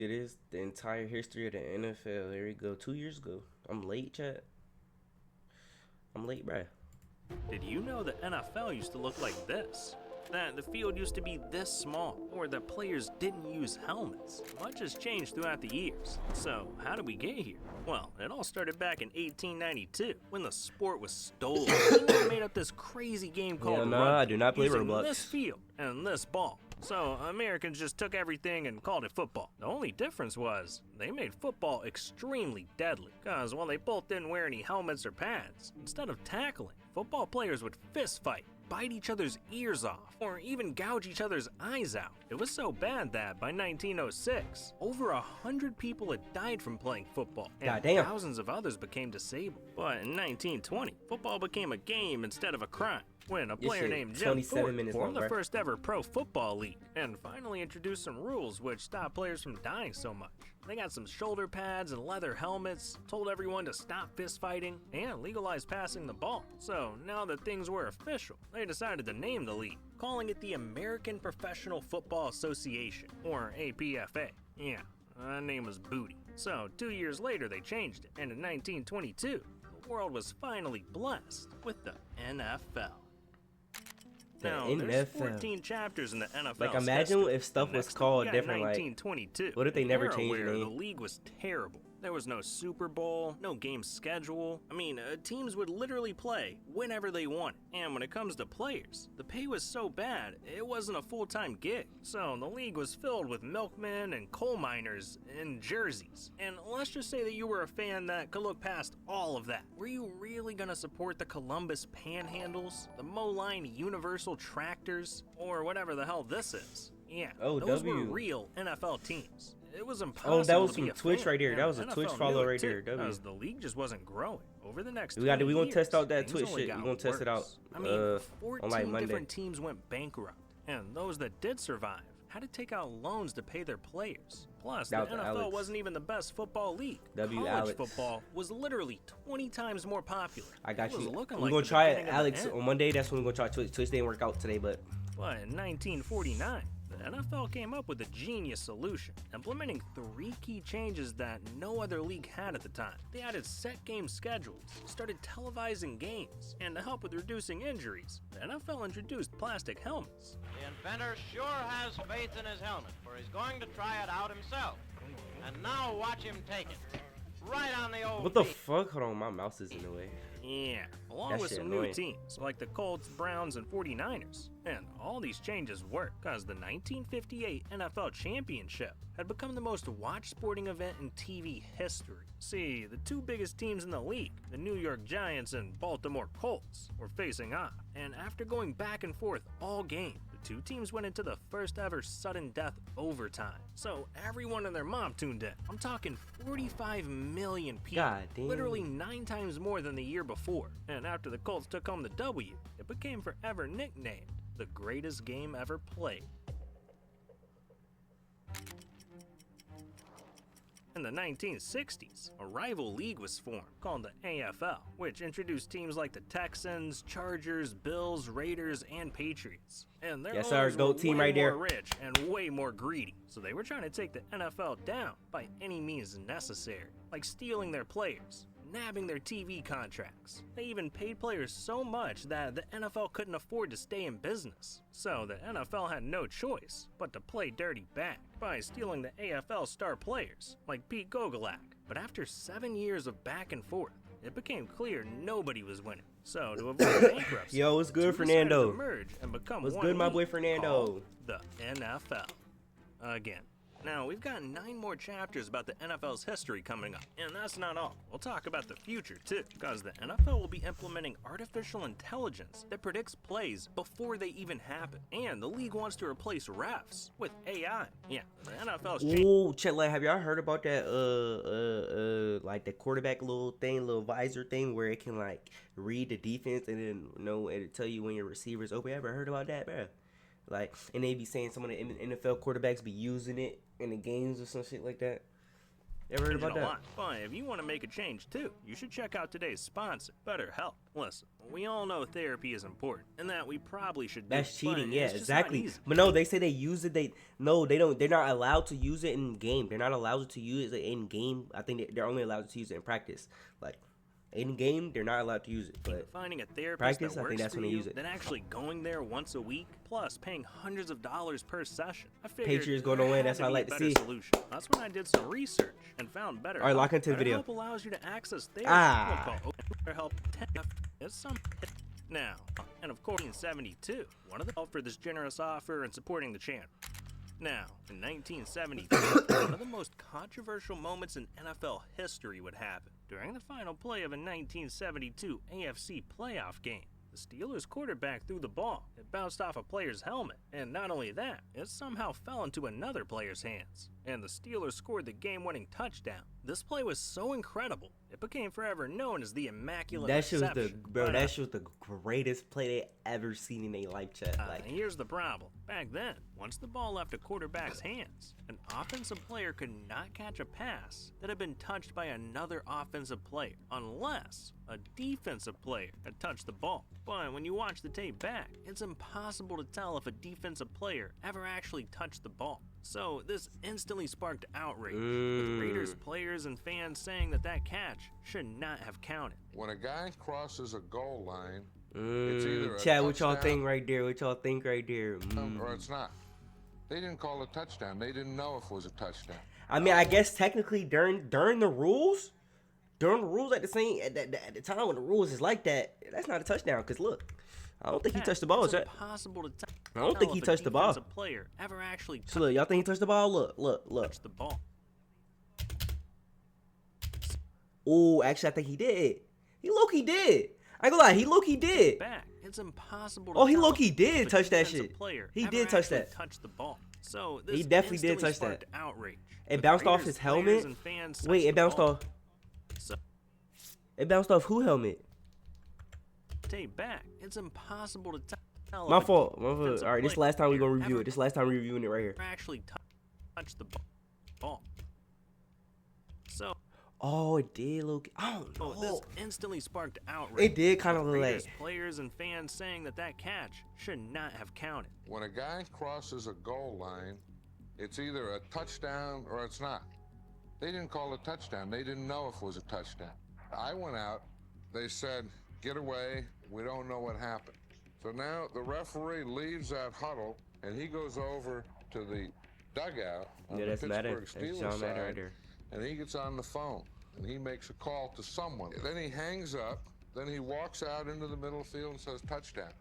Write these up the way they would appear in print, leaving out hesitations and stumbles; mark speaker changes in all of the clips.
Speaker 1: It is the entire history of the NFL. There we go. 2 years ago. I'm late, chat. I'm late, bruh.
Speaker 2: Did you know the NFL used to look like this? That the field used to be this small, or that players didn't use helmets. Much has changed throughout the years. So, how did we get here? Well, it all started back in 1892, when the sport was stolen. Someone made up this crazy game called
Speaker 1: Hell no,
Speaker 2: rugby,
Speaker 1: I do not play
Speaker 2: using
Speaker 1: Roblox.
Speaker 2: this field and this ball. So Americans just took everything and called it football. The only difference was they made football extremely deadly, cause while they both didn't wear any helmets or pads, instead of tackling, football players would fist fight, bite each other's ears off, or even gouge each other's eyes out. It was so bad that by 1906, over 100 people had died from playing football, and
Speaker 1: Goddamn.
Speaker 2: thousands of others became disabled. But in 1920, football became a game instead of a crime, when a player named Jim
Speaker 1: 27
Speaker 2: Thorpe
Speaker 1: minutes
Speaker 2: formed
Speaker 1: long,
Speaker 2: the
Speaker 1: bruh.
Speaker 2: first ever pro football league, and finally introduced some rules which stopped players from dying so much. They got some shoulder pads and leather helmets, told everyone to stop fist fighting, and legalized passing the ball. So now that things were official, they decided to name the league, calling it the American Professional Football Association, or APFA. Yeah, that name was booty. So 2 years later they changed it, and in 1922, the world was finally blessed with the NFL. Now, there's 14 chapters in the NFL.
Speaker 1: Like, imagine
Speaker 2: history.
Speaker 1: if stuff was
Speaker 2: Next,
Speaker 1: called
Speaker 2: we got
Speaker 1: different, like,
Speaker 2: 1922.
Speaker 1: what if they never
Speaker 2: an era
Speaker 1: changed the
Speaker 2: where
Speaker 1: name?
Speaker 2: The league was terrible. There was no Super Bowl, no game schedule. I mean, teams would literally play whenever they wanted. And when it comes to players, the pay was so bad, it wasn't a full-time gig. So the league was filled with milkmen and coal miners in jerseys. And let's just say that you were a fan that could look past all of that. Were you really gonna support the Columbus Panhandles, the Moline Universal Tractors, or whatever the hell this is? Yeah, those were real NFL teams. It was impossible.
Speaker 1: Oh, that was
Speaker 2: to be
Speaker 1: from
Speaker 2: a
Speaker 1: Twitch
Speaker 2: fan,
Speaker 1: right there.
Speaker 2: and
Speaker 1: That was a
Speaker 2: NFL
Speaker 1: Twitch
Speaker 2: knew
Speaker 1: follow
Speaker 2: it
Speaker 1: right
Speaker 2: too,
Speaker 1: there. W.
Speaker 2: Because the league just wasn't growing. Over the next
Speaker 1: We gonna
Speaker 2: 20
Speaker 1: test out
Speaker 2: years,
Speaker 1: that
Speaker 2: things
Speaker 1: Twitch
Speaker 2: only
Speaker 1: shit.
Speaker 2: got
Speaker 1: We gonna test it out.
Speaker 2: worse. I mean,
Speaker 1: On like
Speaker 2: 14
Speaker 1: Monday.
Speaker 2: different teams went bankrupt, and those that did survive had to take out loans to pay their players. Plus, the
Speaker 1: That was
Speaker 2: NFL
Speaker 1: Alex.
Speaker 2: wasn't even the best football league.
Speaker 1: W.
Speaker 2: College
Speaker 1: Alex.
Speaker 2: football was literally 20 times more popular.
Speaker 1: I got
Speaker 2: It was
Speaker 1: you.
Speaker 2: looking
Speaker 1: We're
Speaker 2: like
Speaker 1: gonna
Speaker 2: the
Speaker 1: try it,
Speaker 2: beginning of the
Speaker 1: Alex,
Speaker 2: end.
Speaker 1: on Monday. That's when we're gonna try Twitch. Twitch didn't work out today, but
Speaker 2: But in 1949, the NFL came up with a genius solution, implementing 3 key changes that no other league had at the time. They added set game schedules, started televising games, and to help with reducing injuries, the NFL introduced plastic helmets.
Speaker 3: The inventor sure has faith in his helmet, for he's going to try it out himself. And now watch him take it. Right on the old
Speaker 1: what the
Speaker 3: feet.
Speaker 1: fuck? Hold on, my mouse is in the way.
Speaker 2: Yeah, along
Speaker 1: That
Speaker 2: with
Speaker 1: shit
Speaker 2: some
Speaker 1: annoying.
Speaker 2: new teams like the Colts, Browns, and 49ers. And all these changes worked because the 1958 NFL Championship had become the most watched sporting event in TV history. See, the 2 biggest teams in the league, the New York Giants and Baltimore Colts, were facing off. And after going back and forth all game, the 2 teams went into the first ever sudden death overtime. So everyone and their mom tuned in. I'm talking 45 million people.
Speaker 1: God damn.
Speaker 2: Literally 9 times more than the year before. And after the Colts took home the W, it became forever nicknamed the greatest game ever played. In the 1960s, a rival league was formed called the AFL, which introduced teams like the Texans, Chargers, Bills, Raiders, and Patriots. And their
Speaker 1: Yes, sir,
Speaker 2: owners
Speaker 1: GOAT
Speaker 2: were
Speaker 1: team
Speaker 2: way
Speaker 1: right there.
Speaker 2: more rich and way more greedy, so they were trying to take the NFL down by any means necessary, like stealing their players, nabbing their TV contracts. They even paid players so much that the NFL couldn't afford to stay in business. So the NFL had no choice but to play dirty back by stealing the AFL star players like Pete Gogolak. But after 7 years of back and forth, it became clear nobody was winning. So to avoid bankruptcy,
Speaker 1: Yo, what's good,
Speaker 2: the two decided
Speaker 1: Fernando?
Speaker 2: to merge and become
Speaker 1: What's
Speaker 2: one
Speaker 1: good, my
Speaker 2: league
Speaker 1: boy Fernando?
Speaker 2: called the NFL. Again. Now, we've got 9 more chapters about the NFL's history coming up, and that's not all. We'll talk about the future too, because the NFL will be implementing artificial intelligence that predicts plays before they even happen. And the league wants to replace refs with AI. Yeah, the NFL's changing.
Speaker 1: Ooh, chat, like, have y'all heard about that, like the quarterback little thing, little visor thing where it can, like, read the defense and then, it'll tell you when your receiver's open? Ever heard about that, bro? Like, and they be saying some of the NFL quarterbacks be using it in the games or some shit like that. Ever heard about
Speaker 2: a
Speaker 1: that?
Speaker 2: lot. But if you want to make a change too, you should check out today's sponsor, BetterHelp. Listen, we all know therapy is important, and that we probably should do
Speaker 1: That's
Speaker 2: it, but
Speaker 1: cheating, yeah,
Speaker 2: it's just not
Speaker 1: exactly.
Speaker 2: easy.
Speaker 1: But no, they say they use it. They don't. They're not allowed to use it in game. They're not allowed to use it in game. I think they're only allowed to use it in practice. Like in game, they're not allowed to use it. But
Speaker 2: Finding a therapist
Speaker 1: practice,
Speaker 2: that
Speaker 1: I
Speaker 2: works
Speaker 1: think that's
Speaker 2: for
Speaker 1: when they
Speaker 2: you,
Speaker 1: use it.
Speaker 2: then actually going there once a week, plus paying hundreds of dollars per session. I figured
Speaker 1: Patriots gonna
Speaker 2: there
Speaker 1: win,
Speaker 2: had
Speaker 1: that's
Speaker 2: to
Speaker 1: what I
Speaker 2: be
Speaker 1: like
Speaker 2: a
Speaker 1: to
Speaker 2: better
Speaker 1: see.
Speaker 2: Solution. That's when I did some research and found BetterHelp.
Speaker 1: All right, lock into the video.
Speaker 2: BetterHelp allows you to access therapy.
Speaker 1: Ah.
Speaker 2: BetterHelp 10 is some now, and of course in 72. One of the help for this generous offer and supporting the channel. Now, in 1972, one of the most controversial moments in NFL history would happen. During the final play of a 1972 AFC playoff game, the Steelers quarterback threw the ball. It bounced off a player's helmet, and not only that, it somehow fell into another player's hands, and the Steelers scored the game-winning touchdown. This play was so incredible, it became forever known as the Immaculate
Speaker 1: that shit was the
Speaker 2: Reception.
Speaker 1: bro.
Speaker 2: But,
Speaker 1: That shit was the greatest play they ever seen in their life chat. Like
Speaker 2: here's the problem. Back then, once the ball left a quarterback's hands, an offensive player could not catch a pass that had been touched by another offensive player, unless a defensive player had touched the ball. But when you watch the tape back, it's impossible to tell if a defensive player ever actually touched the ball. So this instantly sparked outrage, with Raiders players and fans saying that catch should not have counted.
Speaker 4: When a guy crosses a goal line, it's either a
Speaker 1: Chad, what y'all
Speaker 4: touchdown
Speaker 1: think right there? What y'all think right there?
Speaker 4: or it's not. They didn't call a touchdown. They didn't know if it was a touchdown.
Speaker 1: I mean, I guess technically during the rules at the time when the rules is like that, that's not a touchdown. Cause look, I don't think he touched the ball.
Speaker 2: It's
Speaker 1: Chad.
Speaker 2: impossible to tell.
Speaker 1: I don't think he
Speaker 2: if a
Speaker 1: touched the ball.
Speaker 2: defensive player ever actually
Speaker 1: So look, y'all think he touched the ball? Look.
Speaker 2: touched the ball.
Speaker 1: Oh, actually, I think he did. He low-key did. I ain't gonna lie, he low-key did.
Speaker 2: Back. It's impossible to
Speaker 1: Oh, he
Speaker 2: tell
Speaker 1: low-key
Speaker 2: if
Speaker 1: did
Speaker 2: a
Speaker 1: touch that
Speaker 2: defensive
Speaker 1: shit.
Speaker 2: player
Speaker 1: He
Speaker 2: ever
Speaker 1: did touch
Speaker 2: actually
Speaker 1: that.
Speaker 2: touched the ball. So this
Speaker 1: He definitely did
Speaker 2: instantly
Speaker 1: touch that.
Speaker 2: sparked outrage.
Speaker 1: It
Speaker 2: with
Speaker 1: bounced off
Speaker 2: Raiders
Speaker 1: his
Speaker 2: players
Speaker 1: helmet.
Speaker 2: and fans
Speaker 1: Wait,
Speaker 2: touched
Speaker 1: it
Speaker 2: the
Speaker 1: bounced
Speaker 2: ball.
Speaker 1: off.
Speaker 2: So
Speaker 1: It bounced off who helmet?
Speaker 2: tape back. It's impossible to tell.
Speaker 1: My
Speaker 2: if a
Speaker 1: fault.
Speaker 2: defensive
Speaker 1: All right, this is the
Speaker 2: player
Speaker 1: last time we gonna review
Speaker 2: ever
Speaker 1: it. This is the last time we're reviewing it right here.
Speaker 2: actually touched the ball. So
Speaker 1: Oh, it did look. I don't know.
Speaker 2: this instantly sparked outrage.
Speaker 1: It did kind of
Speaker 2: with
Speaker 1: look
Speaker 2: Raiders
Speaker 1: like.
Speaker 2: players and fans saying that catch should not have counted.
Speaker 4: When a guy crosses a goal line, it's either a touchdown or it's not. They didn't call a touchdown. They didn't know if it was a touchdown. I went out. They said, get away. We don't know what happened. So now the referee leaves that huddle, and he goes over to the dugout on
Speaker 1: Yeah,
Speaker 4: the
Speaker 1: that's Madden.
Speaker 4: Pittsburgh
Speaker 1: That's
Speaker 4: Steelers
Speaker 1: John Madden right
Speaker 4: side,
Speaker 1: there.
Speaker 4: and he gets on the phone, and he makes a call to someone. Then he hangs up. Then he walks out into the middle field and says, touchdown.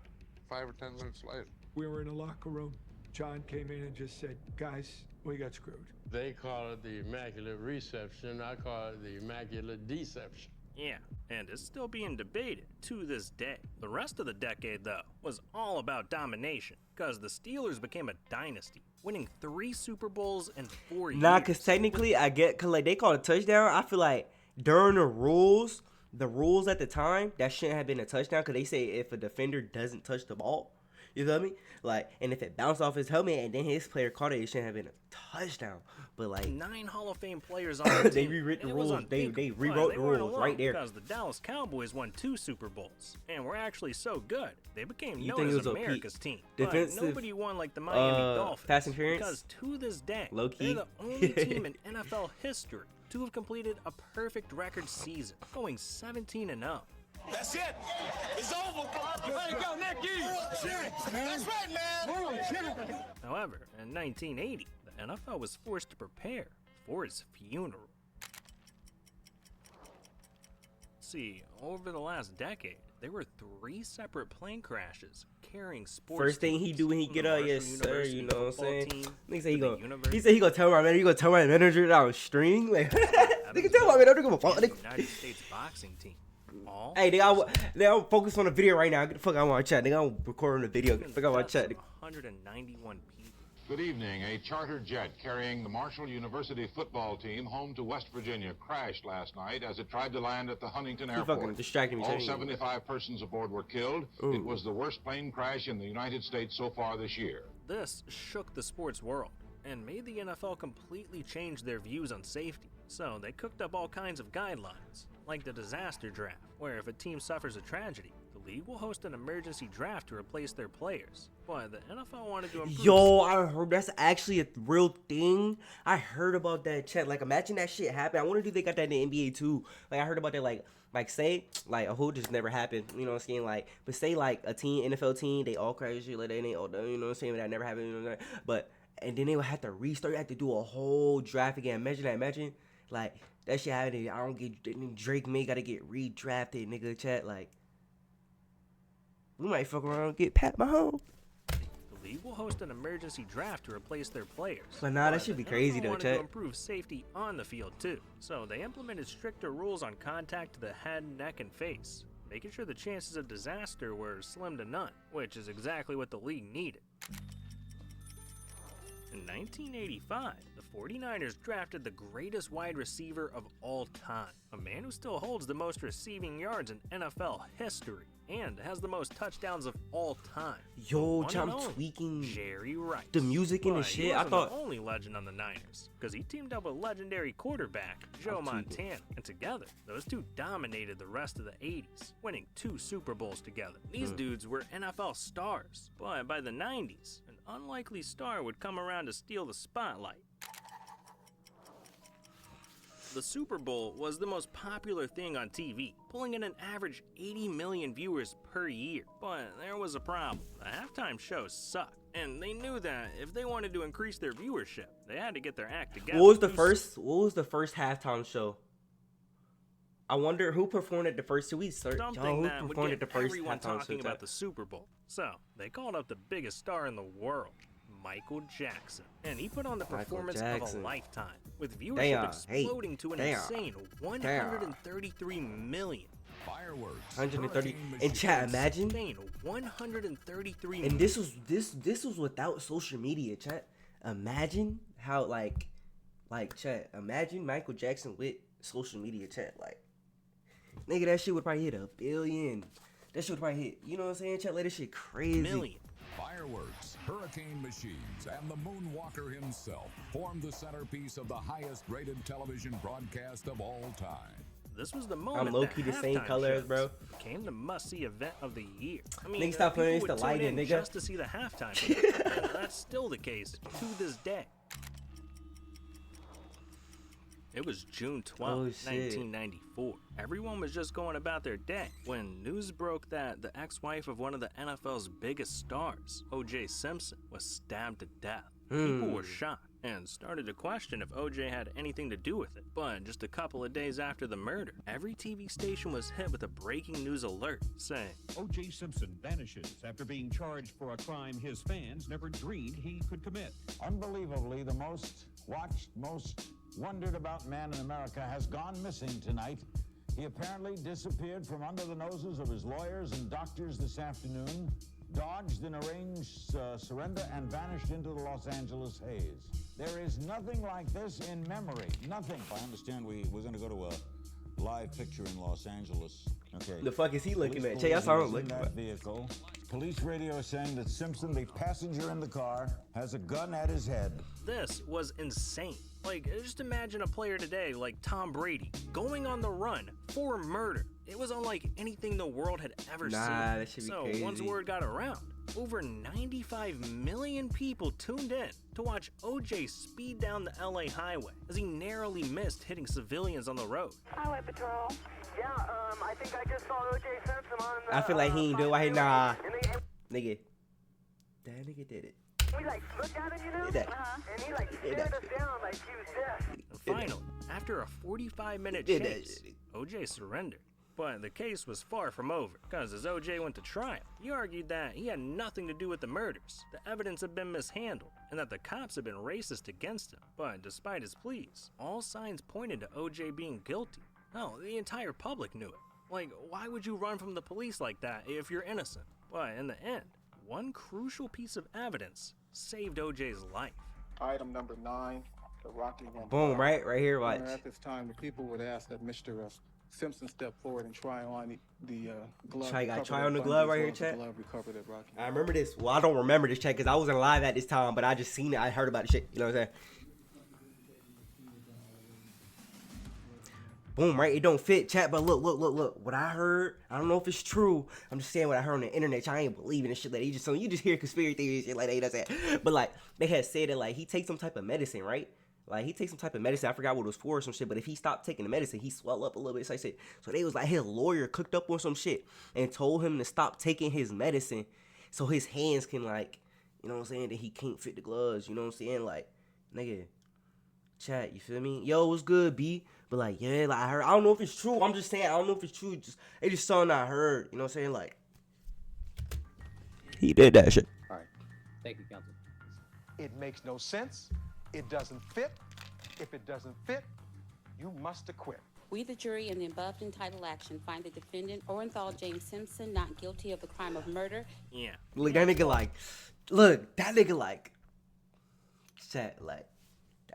Speaker 4: 5 or 10 minutes later.
Speaker 5: We were in a locker room. John came in and just said, guys, we got screwed.
Speaker 6: They call it the Immaculate Reception. I call it the Immaculate Deception.
Speaker 2: Yeah, and it's still being debated to this day. The rest of the decade, though, was all about domination, because the Steelers became a dynasty, winning 3 Super Bowls in 4 years.
Speaker 1: Nah, cause technically I get, cause like they called a touchdown. I feel like during the rules at the time, that shouldn't have been a touchdown. Cause they say if a defender doesn't touch the ball, you feel me? Like, and if it bounced off his helmet and then his player caught it, it shouldn't have been a touchdown. But like,
Speaker 2: 9 Hall of Fame players on the
Speaker 1: They
Speaker 2: team.
Speaker 1: rewrote the
Speaker 2: It was
Speaker 1: rules.
Speaker 2: on
Speaker 1: They
Speaker 2: paper,
Speaker 1: rewrote
Speaker 2: but they
Speaker 1: the
Speaker 2: weren't
Speaker 1: rules
Speaker 2: alone,
Speaker 1: right there.
Speaker 2: Because the Dallas Cowboys won 2 Super Bowls, and were actually so good, they became
Speaker 1: You
Speaker 2: known
Speaker 1: think it
Speaker 2: as
Speaker 1: was a
Speaker 2: America's
Speaker 1: peak
Speaker 2: team.
Speaker 1: defensive,
Speaker 2: But nobody won like the Miami Dolphins.
Speaker 1: Fast and Furious?
Speaker 2: Because to this day,
Speaker 1: Low-key.
Speaker 2: they're the only team in NFL history to have completed a perfect record season, going 17-0.
Speaker 7: That's it. It's over, bro. Way to go, Nicky. That's right, man.
Speaker 2: However, in 1980, the NFL was forced to prepare for his funeral. See, over the last decade, there were 3 separate plane crashes carrying sports.
Speaker 1: first thing he
Speaker 2: teams
Speaker 1: do when he
Speaker 2: from
Speaker 1: get
Speaker 2: the
Speaker 1: up,
Speaker 2: Marshall
Speaker 1: yes sir.
Speaker 2: University
Speaker 1: You know what I'm
Speaker 2: football
Speaker 1: saying?
Speaker 2: team
Speaker 1: Nigga say he
Speaker 2: to the
Speaker 1: gonna. He
Speaker 2: University
Speaker 1: said he gonna tell my man. He gonna tell my manager down string. Like, nigga tell my man. I don't give a fuck.
Speaker 2: and the
Speaker 1: Nigga.
Speaker 2: United States boxing team. All
Speaker 1: Hey, nigga, I'm focused on the video right now. Get the fuck out of my chat, nigga. I'm recording the video. Get the fuck out of my chat. Nigga.
Speaker 2: 191 people.
Speaker 8: Good evening. A charter jet carrying the Marshall University football team home to West Virginia crashed last night as it tried to land at the Huntington
Speaker 1: You fucking
Speaker 8: Airport.
Speaker 1: distracting me.
Speaker 8: All
Speaker 1: telling you.
Speaker 8: 75 persons aboard were killed.
Speaker 1: Ooh.
Speaker 8: It was the worst plane crash in the United States so far this year.
Speaker 2: This shook the sports world. and made the NFL completely change their views on safety. So they cooked up all kinds of guidelines, like the disaster draft, where if a team suffers a tragedy, the league will host an emergency draft to replace their players. But the NFL wanted to improve.
Speaker 1: Yo, I heard that's actually a real thing. I heard about that, chat. Like, imagine that shit happen. I wonder if they got that in the NBA too. Like, I heard about that. Like say, like a whole just never happened. You know what I'm saying? Like, but say like a team, NFL team, they all crash shit like they ain't all done. You know what I'm saying? That never happened. You know what I'm saying? But and then they would have to restart. You have to do a whole draft again. Imagine that. Imagine like that shit happening. I don't get Drake may gotta get redrafted, nigga. Chat like we might fuck around and get Pat Mahomes.
Speaker 2: The league will host an emergency draft to replace their players.
Speaker 1: But nah, that should be crazy though,
Speaker 2: wanted
Speaker 1: chat.
Speaker 2: to improve safety on the field too. So they implemented stricter rules on contact to the head, neck, and face, making sure the chances of disaster were slim to none, which is exactly what the league needed. In 1985, the 49ers drafted the greatest wide receiver of all time, a man who still holds the most receiving yards in NFL history and has the most touchdowns of all time.
Speaker 1: Yo,
Speaker 2: The one
Speaker 1: I'm
Speaker 2: and only
Speaker 1: tweaking
Speaker 2: Jerry Rice.
Speaker 1: the music and the
Speaker 2: But he
Speaker 1: shit. I
Speaker 2: wasn't
Speaker 1: thought
Speaker 2: the only legend on the Niners, because he teamed up with legendary quarterback Joe
Speaker 1: I'm tweaking.
Speaker 2: Montana, and together, those two dominated the rest of the 80s, winning 2 Super Bowls together. These dudes were NFL stars, but by the 90s, an unlikely star would come around to steal the spotlight. The Super Bowl was the most popular thing on TV, pulling in an average 80 million viewers per year. But there was a problem. The halftime shows sucked, and they knew that if they wanted to increase their viewership, they had to get their act together.
Speaker 1: What was the first halftime show? I wonder who performed at the first 2 weeks.
Speaker 2: Something that would
Speaker 1: performed at
Speaker 2: get
Speaker 1: the first
Speaker 2: everyone
Speaker 1: halftime
Speaker 2: talking
Speaker 1: show?
Speaker 2: about the Super Bowl. So they called up the biggest star in the world, Michael Jackson, and he put on the performance of a lifetime, with viewership exploding to an insane 133 million.
Speaker 7: Fireworks.
Speaker 1: 130. And chat, imagine.
Speaker 2: Insane 133
Speaker 1: And this was without social media, chat. Imagine how like chat. Imagine Michael Jackson with social media, chat. Like, nigga, that shit would probably hit 1 billion. That shit would probably hit. You know what I'm saying, chat? Like, this shit crazy.
Speaker 2: million.
Speaker 7: Fireworks, hurricane machines, and the moonwalker himself formed the centerpiece of the highest-rated television broadcast of all time.
Speaker 2: This was the moment
Speaker 1: I'm low-key the same
Speaker 2: halftime
Speaker 1: color as
Speaker 2: shows
Speaker 1: bro.
Speaker 2: became the must-see event of the year. I mean,
Speaker 1: Nigga, stop playing,
Speaker 2: people
Speaker 1: it's
Speaker 2: would
Speaker 1: the
Speaker 2: tune
Speaker 1: lighting,
Speaker 2: in
Speaker 1: nigga.
Speaker 2: just to see the halftime show. And that's still the case to this day. It was June 12,
Speaker 1: Oh, shit.
Speaker 2: 1994. Everyone was just going about their day when news broke that the ex-wife of one of the NFL's biggest stars, O.J. Simpson, was stabbed to death. People were shocked and started to question if OJ had anything to do with it. But just a couple of days after the murder, every TV station was hit with a breaking news alert saying,
Speaker 9: O.J. Simpson vanishes after being charged for a crime his fans never dreamed he could commit.
Speaker 10: Unbelievably, the most watched, most wondered about man in America has gone missing tonight. He apparently disappeared from under the noses of his lawyers and doctors this afternoon, dodged an arranged surrender, and vanished into the Los Angeles haze. There is nothing like this in memory. Nothing. I understand we're going to go to a live picture in Los Angeles. Okay.
Speaker 1: The fuck is he looking
Speaker 10: Police
Speaker 1: at? Check, that's all I'm
Speaker 10: believe
Speaker 1: looking
Speaker 10: in
Speaker 1: at.
Speaker 10: that vehicle. Police radio is saying that Simpson, the passenger in the car, has a gun at his head.
Speaker 2: this was insane. Like, just imagine a player today like Tom Brady going on the run for murder. It was unlike anything the world had ever seen.
Speaker 1: That should be
Speaker 2: so
Speaker 1: crazy.
Speaker 2: once word got around, over 95 million people tuned in to watch OJ speed down the LA highway as he narrowly missed hitting civilians on the road.
Speaker 11: Highway patrol. Yeah, I think I just saw O.J. Simpson on the...
Speaker 1: I feel like he ain't do it. Nah. Nigga. That nigga did it.
Speaker 11: We like looked at him, you know?
Speaker 1: Did that.
Speaker 11: And he like stared us down like he was deaf.
Speaker 2: And finally, after a 45-minute
Speaker 1: Did
Speaker 2: chase, OJ surrendered. But the case was far from over, because as OJ went to trial, he argued that he had nothing to do with the murders, the evidence had been mishandled, and that the cops had been racist against him. But despite his pleas, all signs pointed to OJ being guilty. No, the entire public knew it. Like, why would you run from the police like that if you're innocent? But in the end, one crucial piece of evidence saved OJ's life.
Speaker 12: Item number 9, the Rocky One.
Speaker 1: Boom, right here, watch.
Speaker 12: At this time, the people would ask that Mr. Simpson step forward and try on the glove.
Speaker 1: Try on the glove right here, chat.
Speaker 12: Glove recovered at Rocky.
Speaker 1: I remember this. Well, I don't remember this, chat, because I wasn't live at this time, but I just seen it. I heard about the shit. You know what I'm saying? Boom, right? It don't fit, chat, but look. What I heard, I don't know if it's true. I'm just saying what I heard on the internet. I ain't believing this shit like you just hear conspiracy theories shit like that. You know what I'm saying? But like they had said that like he takes some type of medicine, right? Like he takes some type of medicine. I forgot what it was for or some shit. But if he stopped taking the medicine, he swell up a little bit. So I said, so they was like his lawyer cooked up on some shit and told him to stop taking his medicine, so his hands can like, you know what I'm saying, that he can't fit the gloves. You know what I'm saying? Like, nigga, chat, you feel me? Yo, what's good, B? But like, yeah, like I heard. I don't know if it's true. I'm just saying, I don't know if it's true. It's just something I heard. You know what I'm saying? Like, he did that shit.
Speaker 13: All right. Thank you, counsel.
Speaker 14: It makes no sense. It doesn't fit. If it doesn't fit, you must acquit.
Speaker 15: We, the jury, in the above entitled action, find the defendant, Orenthal James Simpson, not guilty of the crime of murder.
Speaker 2: Yeah.
Speaker 1: Look, that nigga like, chat, like,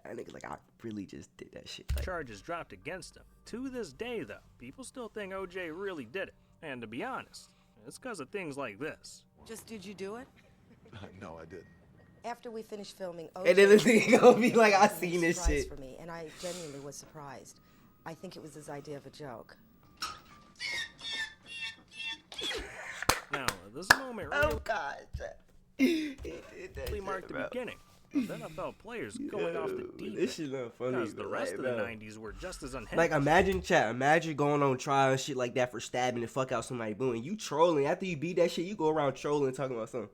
Speaker 1: that nigga like, I really just did that shit. Like,
Speaker 2: charges dropped against him. To this day, though, people still think OJ really did it. And to be honest, it's because of things like this.
Speaker 16: Just did you do it?
Speaker 17: No, I didn't.
Speaker 16: After we finished filming,
Speaker 1: and then this nigga gonna be like, I seen this shit.
Speaker 16: For me, and I genuinely was surprised. I think it was his idea of a joke.
Speaker 2: Now, this moment really marked the beginning of NFL players going off the deep end.
Speaker 1: This shit not funny.
Speaker 2: Because the rest of the 90s were just as unhinged.
Speaker 1: Like, imagine going on trial and shit like that for stabbing the fuck out somebody, boom, and you trolling. After you beat that shit, you go around trolling talking about something.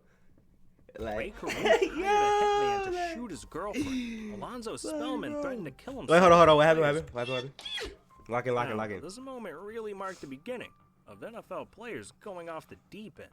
Speaker 1: Like,
Speaker 2: Ray Caruth hired a hitman to shoot his girlfriend. Alonzo Spellman threatened to kill himself.
Speaker 1: Wait, hold on. What happened? Lock in.
Speaker 2: This moment really marked the beginning of NFL players going off the deep end.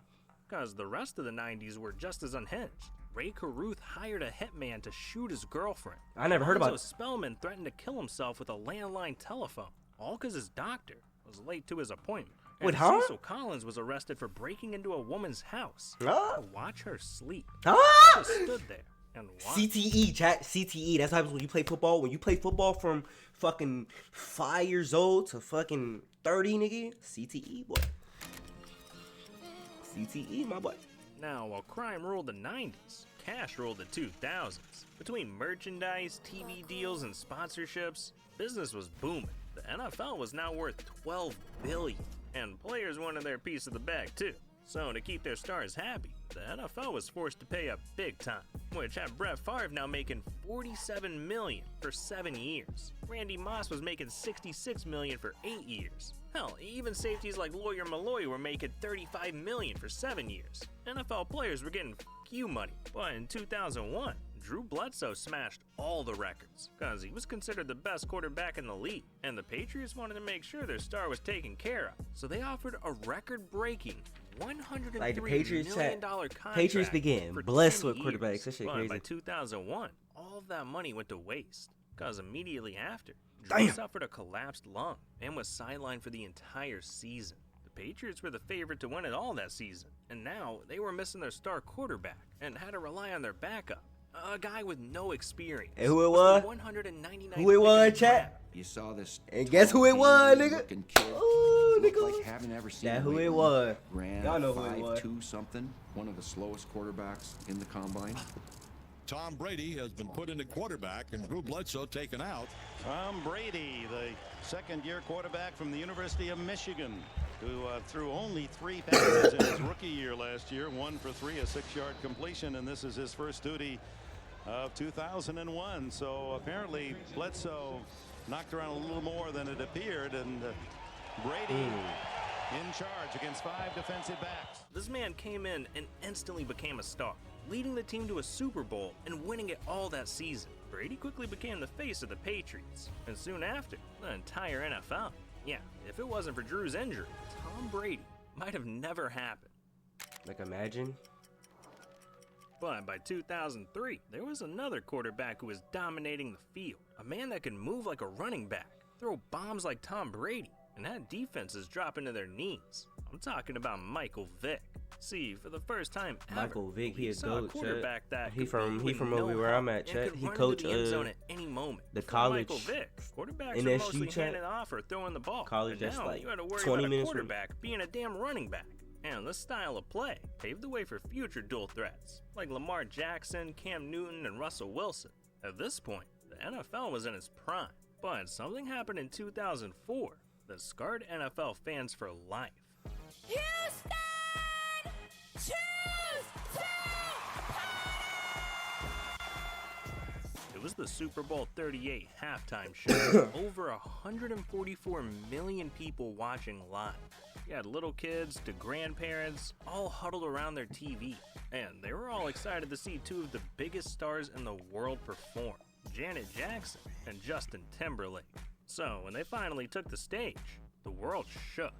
Speaker 2: Because the rest of the 90s were just as unhinged. Ray Caruth hired a hitman to shoot his girlfriend.
Speaker 1: I never heard about it.
Speaker 2: Alonzo Spellman threatened to kill himself with a landline telephone. All because his doctor was late to his appointment. And Cecil Collins was arrested for breaking into a woman's house to watch her sleep. Just stood there and watched.
Speaker 1: CTE, chat. CTE. That's what happens when you play football. When you play football from fucking 5 years old to fucking 30, nigga. CTE, boy. CTE, my boy.
Speaker 2: Now, while crime ruled the 90s, cash ruled the 2000s. Between merchandise, TV deals, and sponsorships, business was booming. The NFL was now worth $12 billion. And players wanted their piece of the bag too. So to keep their stars happy, the NFL was forced to pay up big time, which had Brett Favre now making $47 million for 7 years. Randy Moss was making $66 million for 8 years. Hell, even safeties like Lawyer Malloy were making $35 million for 7 years. NFL players were getting few money, but in 2001, Drew Bledsoe smashed all the records because he was considered the best quarterback in the league, and the Patriots wanted to make sure their star was taken care of. So they offered a record-breaking $103 million contract.
Speaker 1: Patriots began blessed with quarterbacks. That shit
Speaker 2: but
Speaker 1: crazy.
Speaker 2: by 2001, all of that money went to waste because immediately after, Drew suffered a collapsed lung and was sidelined for the entire season. The Patriots were the favorite to win it all that season, and now they were missing their star quarterback and had to rely on their backup. A guy with no experience.
Speaker 1: And who it was? Who it was, chat?
Speaker 18: You saw this.
Speaker 1: And guess who it was, nigga?
Speaker 18: Oh, nigga. Like haven't ever seen.
Speaker 1: That who it was.
Speaker 18: Y'all know who it was. 5'2" something. One of the slowest quarterbacks in the combine.
Speaker 19: Tom Brady has been put into quarterback and Drew Bledsoe taken out.
Speaker 9: Tom Brady, the second-year quarterback from the University of Michigan, who threw only 3 passes in his rookie year last year, 1 for 3, a 6-yard completion, and this is his first duty of 2001. So apparently Bledsoe knocked around a little more than it appeared, and Brady in charge against 5 defensive backs.
Speaker 2: This man came in and instantly became a star, leading the team to a Super Bowl and winning it all that season. Brady quickly became the face of the Patriots, and soon after, the entire NFL. Yeah, if it wasn't for Drew's injury, Tom Brady might have never happened.
Speaker 1: Like, imagine.
Speaker 2: But by 2003, there was another quarterback who was dominating the field. A man that could move like a running back, throw bombs like Tom Brady, and had defenses dropping to their knees. I'm talking about Michael Vick. See, for the first time ever,
Speaker 1: Michael Vick, he is
Speaker 2: saw a
Speaker 1: GOAT,
Speaker 2: quarterback that
Speaker 1: he from
Speaker 2: no
Speaker 1: over where I'm at, chat. He coached
Speaker 2: the end zone at any moment.
Speaker 1: the
Speaker 2: For
Speaker 1: college
Speaker 2: Michael Vick, Quarterbacks
Speaker 1: And
Speaker 2: are
Speaker 1: that
Speaker 2: mostly
Speaker 1: shoe check,
Speaker 2: handing off or throwing the ball.
Speaker 1: college
Speaker 2: And
Speaker 1: just
Speaker 2: now
Speaker 1: like
Speaker 2: you had to worry
Speaker 1: 20
Speaker 2: about a
Speaker 1: minutes
Speaker 2: quarterback being a damn running back. And this style of play paved the way for future dual threats, like Lamar Jackson, Cam Newton, and Russell Wilson. At this point, the NFL was in its prime, but something happened in 2004 that scarred NFL fans for life.
Speaker 11: Houston! Choose to
Speaker 2: It was the Super Bowl 38 halftime show. Over 144 million people watching live. You had little kids to grandparents, all huddled around their TV. And they were all excited to see two of the biggest stars in the world perform, Janet Jackson and Justin Timberlake. So when they finally took the stage, the world shook.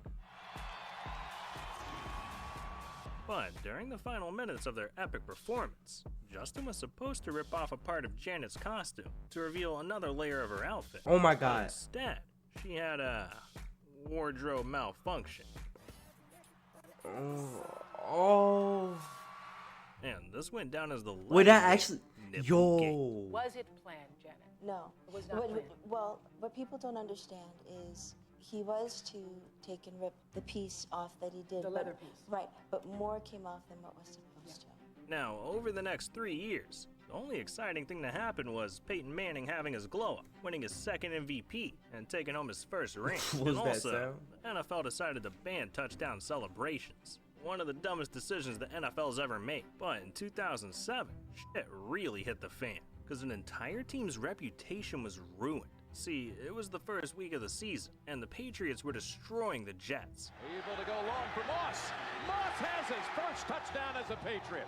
Speaker 2: But during the final minutes of their epic performance, Justin was supposed to rip off a part of Janet's costume to reveal another layer of her outfit.
Speaker 1: Oh my
Speaker 2: But
Speaker 1: God.
Speaker 2: instead, she had a wardrobe malfunction.
Speaker 1: Oh.
Speaker 2: And this went down as the
Speaker 1: Wait, that
Speaker 2: legendary
Speaker 1: actually.
Speaker 2: nipple
Speaker 1: Yo.
Speaker 2: gate.
Speaker 17: Was it planned, Janet?
Speaker 20: No.
Speaker 17: It was not planned.
Speaker 20: Well, what people don't understand is he was to take and rip the piece off that he did.
Speaker 17: The leather piece.
Speaker 20: Right, but more came off than what was supposed to.
Speaker 2: Now, over the next 3 years, the only exciting thing to happen was Peyton Manning having his glow-up, winning his second MVP, and taking home his first ring.
Speaker 1: What
Speaker 2: And
Speaker 1: was that
Speaker 2: also,
Speaker 1: sound?
Speaker 2: the NFL decided to ban touchdown celebrations. One of the dumbest decisions the NFL's ever made. But in 2007, shit really hit the fan, because an entire team's reputation was ruined. See, it was the first week of the season, and the Patriots were destroying the Jets.
Speaker 21: Able to go long for Moss. Moss has his first touchdown as a Patriot.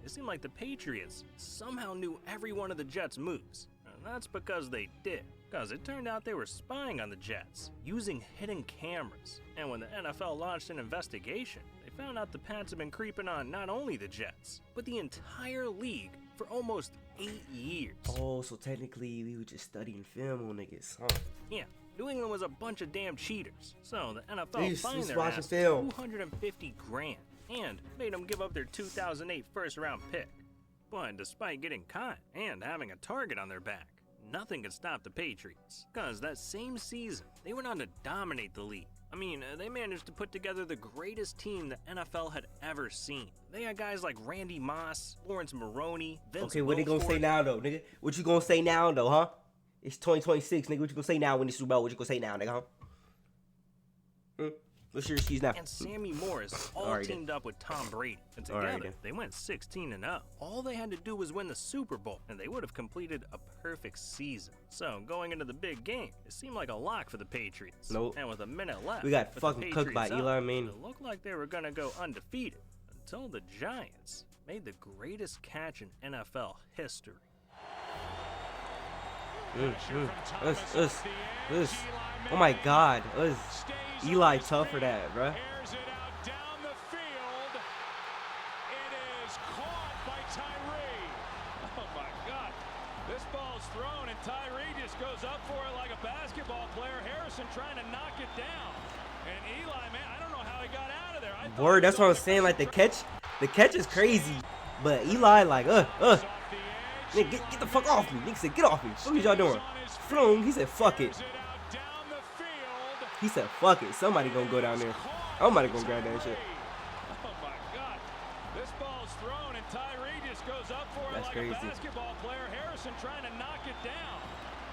Speaker 2: It seemed like the Patriots somehow knew every one of the Jets' moves. And that's because they did. Because it turned out they were spying on the Jets, using hidden cameras. And when the NFL launched an investigation, they found out the Pats had been creeping on not only the Jets, but the entire league for almost 8 years.
Speaker 1: Oh, so technically we were just studying film on niggas, huh?
Speaker 2: Yeah, New England was a bunch of damn cheaters. So the NFL
Speaker 1: They just
Speaker 2: fined their
Speaker 1: watching
Speaker 2: ass
Speaker 1: film.
Speaker 2: $250 grand and made them give up their 2008 first-round pick. But despite getting caught and having a target on their back, nothing could stop the Patriots. Because that same season, they went on to dominate the league. I mean, they managed to put together the greatest team the NFL had ever seen. They had guys like Randy Moss, Lawrence Maroney, Vince
Speaker 1: Okay, what they gonna say
Speaker 2: Wilfork.
Speaker 1: now though, nigga? What you gonna say now though, huh? It's 2026, nigga. What you gonna say now when this Super Bowl? What you gonna say now, nigga, huh? What's your excuse now?
Speaker 2: And Sammy Morris all
Speaker 1: Alright then.
Speaker 2: teamed up with Tom Brady. And
Speaker 1: Alright
Speaker 2: together,
Speaker 1: then.
Speaker 2: they went 16-0. All they had to do was win the Super Bowl, and they would have completed a perfect season. So, going into the big game, it seemed like a lock for the Patriots.
Speaker 1: Nope.
Speaker 2: And with a minute left,
Speaker 1: We got
Speaker 2: with the
Speaker 1: fucking cooked by
Speaker 2: Patriots
Speaker 1: Eli
Speaker 2: up,
Speaker 1: Manning.
Speaker 2: it looked like they were going to go undefeated until the Giants made the greatest catch in NFL history.
Speaker 1: Oh my God, Eli tough for that, bruh.
Speaker 21: Airs it out down the field. It is caught by Tyree. Oh my God. This ball's thrown and Tyree just goes up for it like a basketball player. Harrison trying to knock it down. And Eli, man, I don't know how he got out of there.
Speaker 1: Word, that's what I'm saying. Like the catch is crazy, but Eli like nigga, get the fuck off me. Nigga said get off me. What is y'all doing? Floom. He said fuck it. He said fuck it. Somebody gonna go down there. Somebody gonna grab that shit.
Speaker 21: Oh my God. This ball's thrown and Tyree just goes up for it
Speaker 1: That's
Speaker 21: like
Speaker 1: crazy.
Speaker 21: a basketball player. Harrison trying to knock it down.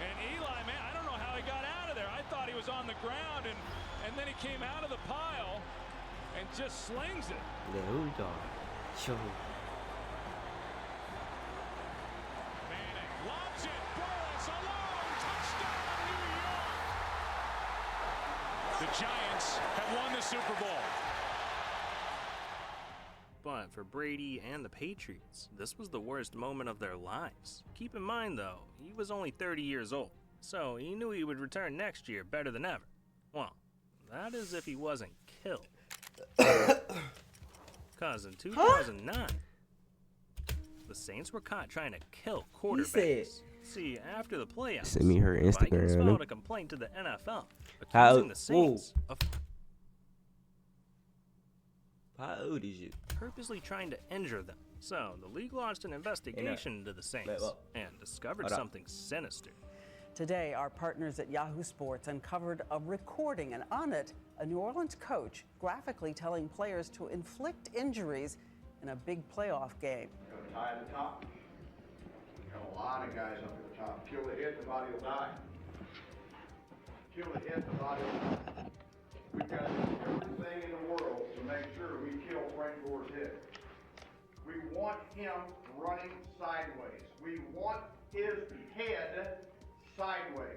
Speaker 21: And Eli, man, I don't know how he got out of there. I thought he was on the ground and then he came out of the pile and just slings it.
Speaker 1: Yeah, who we got? Show.
Speaker 21: Manning lobs it. Burris alone. Touchdown, New York. The Giants have won the Super Bowl.
Speaker 2: But for Brady and the Patriots, this was the worst moment of their lives. Keep in mind, though, he was only 30 years old, so he knew he would return next year better than ever. Well, that is if he wasn't killed. Because in 2009, the Saints were caught trying to kill quarterbacks.
Speaker 1: said-
Speaker 2: See, after the playoffs,
Speaker 1: Send me her
Speaker 2: the Vikings
Speaker 1: Instagram.
Speaker 2: filed a complaint to the NFL,
Speaker 1: How-
Speaker 2: accusing the Saints of
Speaker 1: How old is you?
Speaker 2: purposely trying to injure them. So the league launched an investigation into the Saints
Speaker 1: Wait, well,
Speaker 2: and discovered
Speaker 1: hold up.
Speaker 2: something sinister.
Speaker 3: Today, our partners at Yahoo Sports uncovered a recording, and on it, a New Orleans coach graphically telling players to inflict injuries in a big playoff game.
Speaker 22: Tie at the top. Got a lot of guys up at the top. Kill the hit, the body will die. Kill the hit, the body will die. We've got to do everything in the world to make sure we kill Frank Gore's hit. We want him running sideways. We want his head sideways.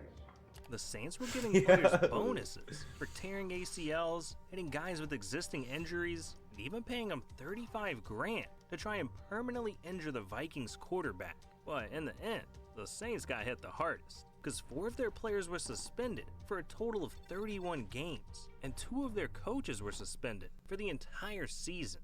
Speaker 2: The Saints were giving players bonuses for tearing ACLs, hitting guys with existing injuries, and even paying them $35 grand to try and permanently injure the Vikings quarterback. But in the end, the Saints got hit the hardest, because 4 of their players were suspended for a total of 31 games, and 2 of their coaches were suspended for the entire season.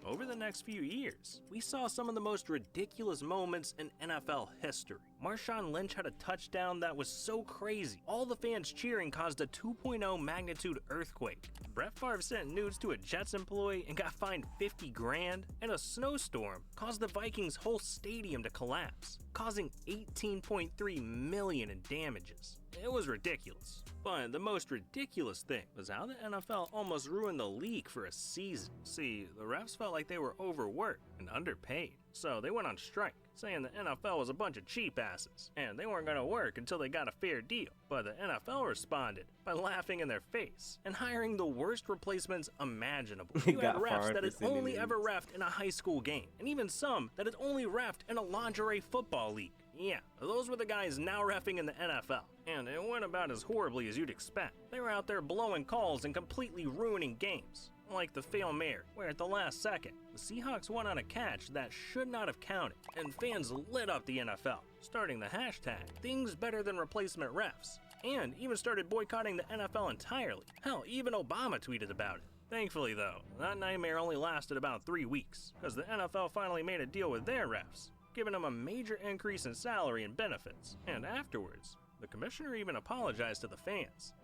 Speaker 2: Over the next few years, we saw some of the most ridiculous moments in NFL history. Marshawn Lynch had a touchdown that was so crazy, all the fans cheering caused a 2.0 magnitude earthquake. Brett Favre sent nudes to a Jets employee and got fined 50 grand, and a snowstorm caused the Vikings' whole stadium to collapse, causing $18.3 million in damages. It was ridiculous. But the most ridiculous thing was how the NFL almost ruined the league for a season. See, the refs felt like they were overworked and underpaid, so they went on strike, saying the NFL was a bunch of cheap asses, and they weren't going to work until they got a fair deal. But the NFL responded by laughing in their face and hiring the worst replacements imaginable. You had refs that had only ever reffed in a high school game, and even some that had only reffed in a lingerie football league. Yeah, those were the guys now reffing in the NFL, and it went about as horribly as you'd expect. They were out there blowing calls and completely ruining games, like the Fail Mary, where at the last second, the Seahawks won on a catch that should not have counted, and fans lit up the NFL, starting the hashtag Things Better Than Replacement Refs, and even started boycotting the NFL entirely. Hell, even Obama tweeted about it. Thankfully though, that nightmare only lasted about 3 weeks, because the NFL finally made a deal with their refs, giving them a major increase in salary and benefits. And afterwards, the commissioner even apologized to the fans.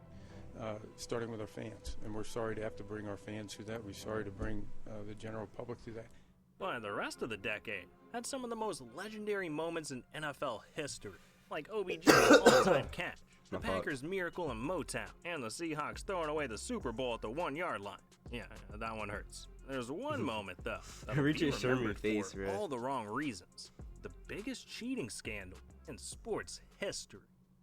Speaker 23: Starting with our fans, and we're sorry to have to bring our fans through that. We're sorry to bring the general public through that.
Speaker 2: But the rest of the decade had some of the most legendary moments in NFL history, like OBJ's all-time catch, the Packers' miracle in Motown, and the Seahawks throwing away the Super Bowl at the 1-yard line. Yeah, that one hurts. There's one moment, though, that'll be remembered for all the wrong reasons. The biggest cheating scandal in sports history.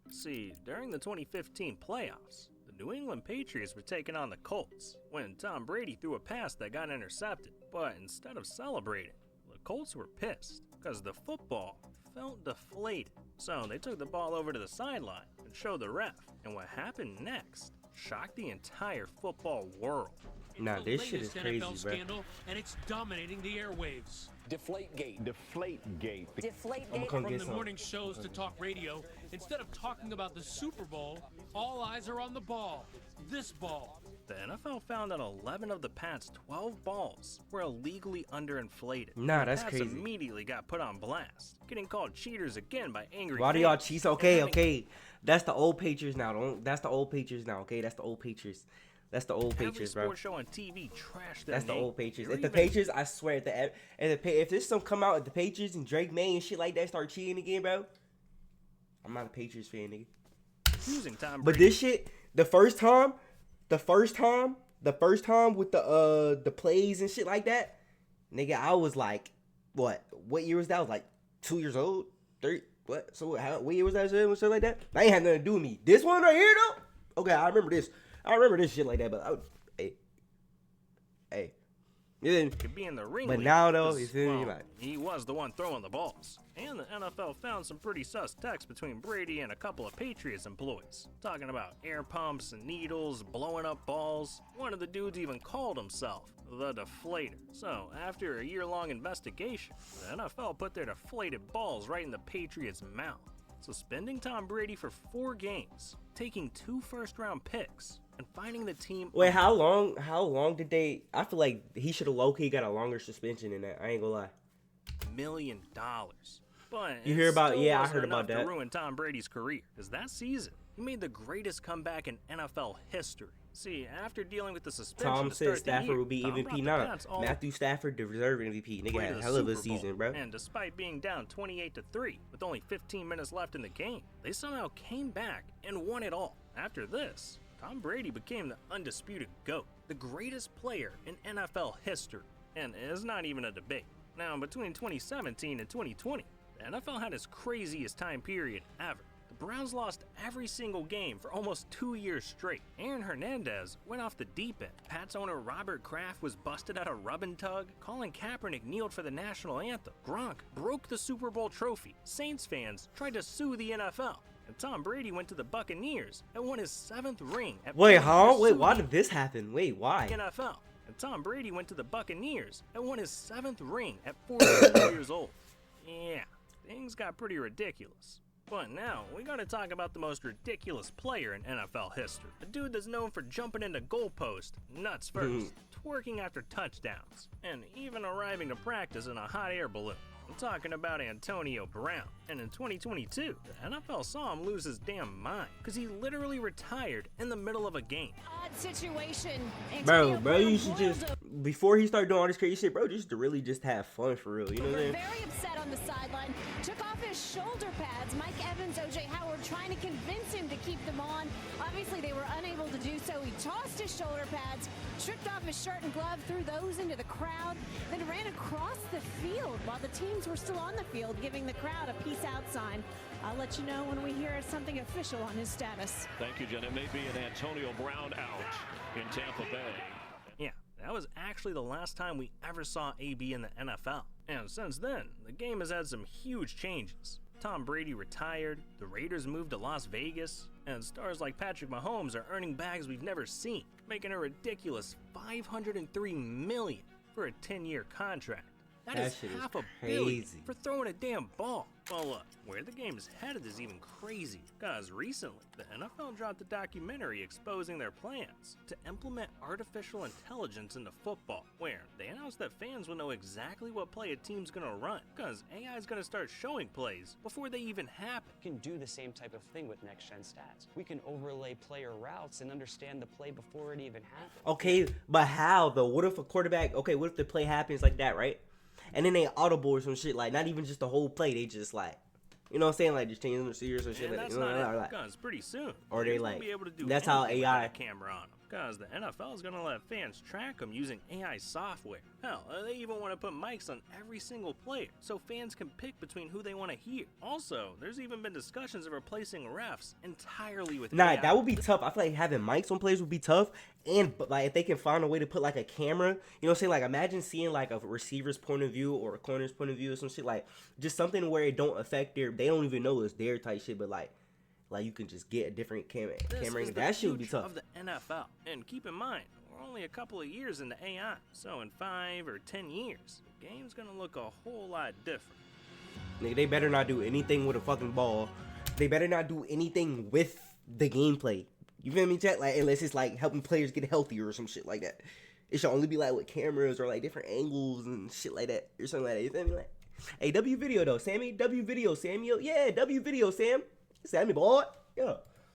Speaker 2: See, during the 2015 playoffs, the New England Patriots were taking on the Colts when Tom Brady threw a pass that got intercepted. But instead of celebrating, the Colts were pissed because the football felt deflated. So they took the ball over to the sideline and showed the ref. And what happened next shocked the entire football world.
Speaker 1: Nah, this shit is crazy, bro.
Speaker 24: Scandal, and it's dominating the airwaves.
Speaker 22: Deflategate. Deflategate.
Speaker 24: Deflategate. From the morning shows to talk radio, instead of talking about the Super Bowl, all eyes are on the ball. This ball.
Speaker 2: The NFL found that 11 of the Pats' 12 balls were illegally underinflated.
Speaker 1: Nah, that's
Speaker 2: Pats
Speaker 1: crazy.
Speaker 2: Immediately got put on blast, getting called cheaters again by angry
Speaker 1: Why
Speaker 2: fans.
Speaker 1: do y'all cheat? Okay. That's the old Patriots now. That's the old Patriots now. Okay, that's the old Patriots. That's the old Patriots, bro.
Speaker 2: Every sports show on TV trashed their
Speaker 1: That's the
Speaker 2: name.
Speaker 1: old Patriots. If the Patriots, I swear, if this some come out, if the Patriots and Drake May and shit like that start cheating again, bro, I'm not a Patriots fan, nigga.
Speaker 2: Using Tom
Speaker 1: But
Speaker 2: Brady.
Speaker 1: this shit, the first time with the plays and shit like that, nigga, I was like, what year was that? I was like 2 years old, 3. What? So what year was that? Shit like that? That ain't had nothing to do with me. This one right here, though. Okay, I remember this shit like that, but hey.
Speaker 2: Could be in the ring.
Speaker 1: But now though, you feel me?
Speaker 2: Well,
Speaker 1: Like,
Speaker 2: he was the one throwing the balls. And the NFL found some pretty sus texts between Brady and a couple of Patriots employees, talking about air pumps and needles, blowing up balls. One of the dudes even called himself the Deflator. So, after a year-long investigation, the NFL put their deflated balls right in the Patriots' mouth, suspending Tom Brady for 4 games, taking 2 first-round picks, and finding the team.
Speaker 1: wait, how long did they? I feel like he should have low-key got a longer suspension than that. I ain't gonna lie.
Speaker 2: $1 million. But
Speaker 1: You hear about?
Speaker 2: still
Speaker 1: Yeah, I
Speaker 2: wasn't
Speaker 1: heard about
Speaker 2: enough
Speaker 1: that.
Speaker 2: to ruin Tom Brady's career, because that season he made the greatest comeback in NFL history See, after dealing with the suspension
Speaker 1: Tom
Speaker 2: to
Speaker 1: said
Speaker 2: start
Speaker 1: Stafford
Speaker 2: the year,
Speaker 1: will be
Speaker 2: Tom
Speaker 1: MVP
Speaker 2: brought the
Speaker 1: now.
Speaker 2: Pats all
Speaker 1: Matthew Stafford deserved MVP. Nigga
Speaker 2: way
Speaker 1: had
Speaker 2: to
Speaker 1: a
Speaker 2: the
Speaker 1: hell of a
Speaker 2: Super Bowl.
Speaker 1: season, bro.
Speaker 2: And despite being down 28-3 with only 15 minutes left in the game, they somehow came back and won it all. After this, Tom Brady became the undisputed GOAT, the greatest player in NFL history, and it's not even a debate. Now, between 2017 and 2020, the NFL had its craziest time period ever. The Browns lost every single game for almost 2 years straight. Aaron Hernandez went off the deep end. Pats owner Robert Kraft was busted at a rub and tug. Colin Kaepernick kneeled for the national anthem. Gronk broke the Super Bowl trophy. Saints fans tried to sue the NFL. And Tom Brady went to the Buccaneers and won his 7th ring.
Speaker 1: Wait, huh? Wait, why did this happen? Wait, why?
Speaker 2: NFL. And Tom Brady went to the Buccaneers and won his 7th ring at 42 years old. Yeah, things got pretty ridiculous. But now, we gotta talk about the most ridiculous player in NFL history. A dude that's known for jumping into goalposts, nuts first, twerking after touchdowns, and even arriving to practice in a hot air balloon. I'm talking about Antonio Brown. And in 2022, the NFL saw him lose his damn mind, because he literally retired in the middle of a game.
Speaker 4: Odd situation.
Speaker 1: Bro, you should just, before he started doing all this crazy shit, bro, just to really just have fun for real, you know what I'm saying?
Speaker 4: Very upset on the sideline, took off his shoulder pads. Mike Evans, OJ Howard trying to convince him to keep them on. Obviously, they were unable to do so. He tossed his shoulder pads, stripped off his shirt and glove, threw those into the crowd, then ran across the field while the teams were still on the field, giving the crowd a peace out sign. I'll let you know when we hear something official on his status.
Speaker 21: Thank you, Jen. It may be an Antonio Brown out in Tampa Bay.
Speaker 2: Yeah, that was actually the last time we ever saw AB in the NFL. And since then, the game has had some huge changes. Tom Brady retired, the Raiders moved to Las Vegas, and stars like Patrick Mahomes are earning bags we've never seen, making a ridiculous $503 million for a 10-year contract. That is half $1 billion for throwing a damn ball. Well, look, where the game is headed is even crazy, because recently, the NFL dropped a documentary exposing their plans to implement artificial intelligence into football, where they announced that fans will know exactly what play a team's gonna run, because AI is gonna start showing plays before they even happen.
Speaker 5: We can do the same type of thing with next-gen stats. We can overlay player routes and understand the play before it even happens.
Speaker 1: Okay, but how though? What if a quarterback, okay, what if the play happens like that, right? And then they audible or some shit, like not even just the whole play, they just like, you know what I'm saying, like just changing the receivers or shit.
Speaker 2: And
Speaker 1: Like,
Speaker 2: that's
Speaker 1: you know,
Speaker 2: not it,
Speaker 1: like,
Speaker 2: because pretty soon,
Speaker 1: or they
Speaker 2: won't
Speaker 1: like,
Speaker 2: be able to do
Speaker 1: that's how
Speaker 2: anything
Speaker 1: AI.
Speaker 2: without a camera on them, because the NFL is gonna let fans track them using AI software. Hell, they even want to put mics on every single player, so fans can pick between who they want to hear. Also, there's even been discussions of replacing refs entirely with
Speaker 1: Nah,
Speaker 2: AI.
Speaker 1: that would be tough. I feel like having mics on players would be tough. And but like if they can find a way to put like a camera, you know what I'm saying? Like imagine seeing like a receiver's point of view or a corner's point of view or some shit, like just something where it don't affect they don't even know it's their type shit, but like you can just get a different camera angle. That shit would be tough.
Speaker 2: Of the NFL. And keep in mind, we're only a couple of years into AI, so in 5 or 10 years, the game's gonna look a whole lot different.
Speaker 1: Nigga, they better not do anything with a fucking ball. They better not do anything with the gameplay. You feel me, chat? Like unless it's like helping players get healthier or some shit like that. It should only be like with cameras or like different angles and shit like that or something like that. You feel me? Like, hey, W video though, Sammy. W video, Samuel. Yeah, W video, Sam. Sammy boy. Yeah.